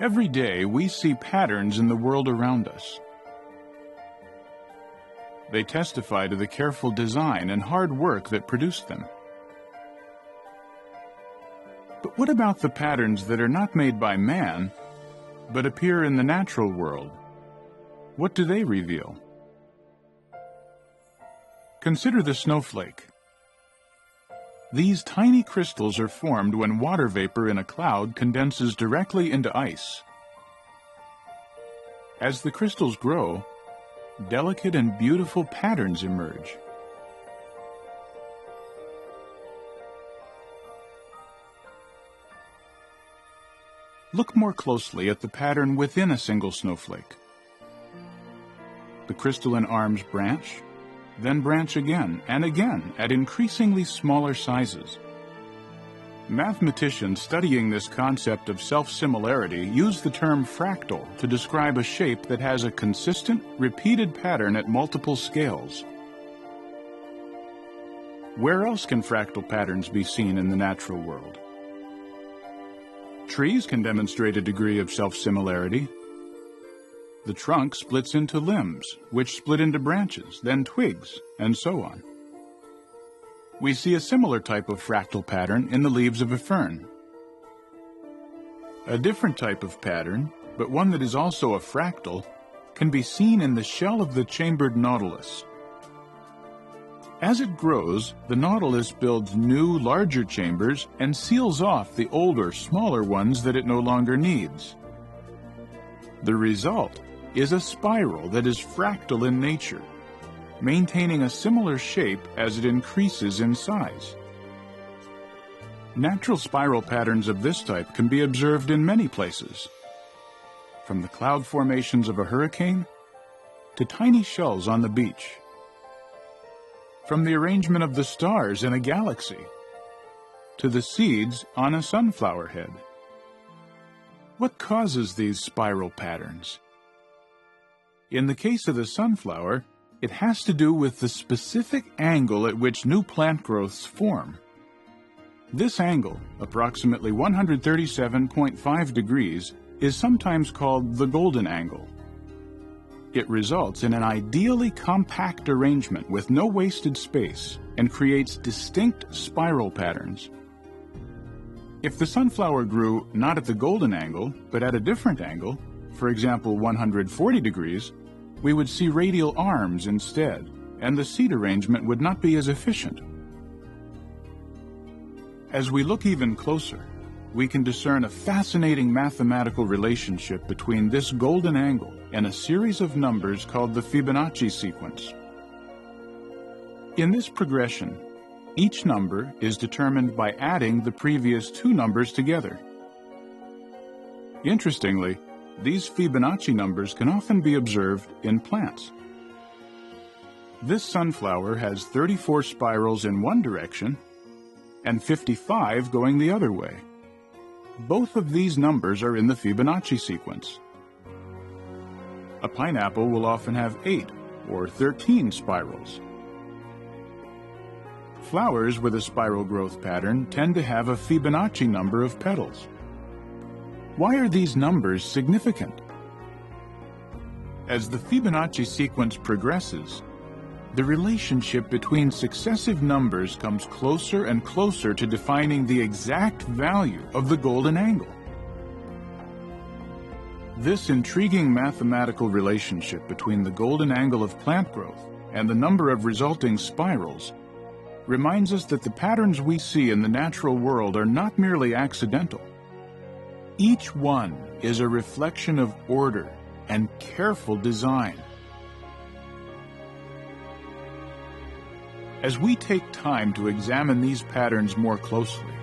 Every day we see patterns in the world around us. They testify to the careful design and hard work that produced them. But what about the patterns that are not made by man, but appear in the natural world? What do they reveal? Consider the snowflake. These tiny crystals are formed when water vapor in a cloud condenses directly into ice. As the crystals grow, delicate and beautiful patterns emerge. Look more closely at the pattern within a single snowflake. The crystalline arms branch, then branch again and again at increasingly smaller sizes. Mathematicians studying this concept of self-similarity use the term fractal to describe a shape that has a consistent, repeated pattern at multiple scales. Where else can fractal patterns be seen in the natural world? Trees can demonstrate a degree of self-similarity. The trunk splits into limbs, which split into branches, then twigs, and so on. We see a similar type of fractal pattern in the leaves of a fern. A different type of pattern, but one that is also a fractal, can be seen in the shell of the chambered nautilus. As it grows, the nautilus builds new, larger chambers and seals off the older, smaller ones that it no longer needs. The result is a spiral that is fractal in nature, maintaining a similar shape as it increases in size. Natural spiral patterns of this type can be observed in many places, from the cloud formations of a hurricane to tiny shells on the beach, from the arrangement of the stars in a galaxy to the seeds on a sunflower head. What causes these spiral patterns? In the case of the sunflower, it has to do with the specific angle at which new plant growths form. This angle, approximately 137.5 degrees, is sometimes called the golden angle. It results in an ideally compact arrangement with no wasted space and creates distinct spiral patterns. If the sunflower grew not at the golden angle, but at a different angle, for example 140 degrees, we would see radial arms instead, and the seed arrangement would not be as efficient. As we look even closer, we can discern a fascinating mathematical relationship between this golden angle and a series of numbers called the Fibonacci sequence. In this progression, each number is determined by adding the previous two numbers together. Interestingly, these Fibonacci numbers can often be observed in plants. This sunflower has 34 spirals in one direction and 55 going the other way. Both of these numbers are in the Fibonacci sequence. A pineapple will often have 8 or 13 spirals. Flowers with a spiral growth pattern tend to have a Fibonacci number of petals. Why are these numbers significant? As the Fibonacci sequence progresses, the relationship between successive numbers comes closer and closer to defining the exact value of the golden angle. This intriguing mathematical relationship between the golden angle of plant growth and the number of resulting spirals reminds us that the patterns we see in the natural world are not merely accidental. Each one is a reflection of order and careful design. As we take time to examine these patterns more closely,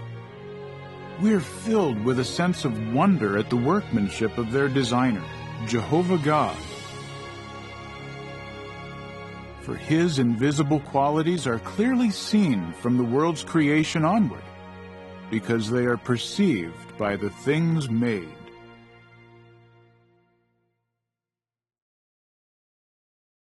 we are filled with a sense of wonder at the workmanship of their designer, Jehovah God. For His invisible qualities are clearly seen from the world's creation onward, because they are perceived by the things made.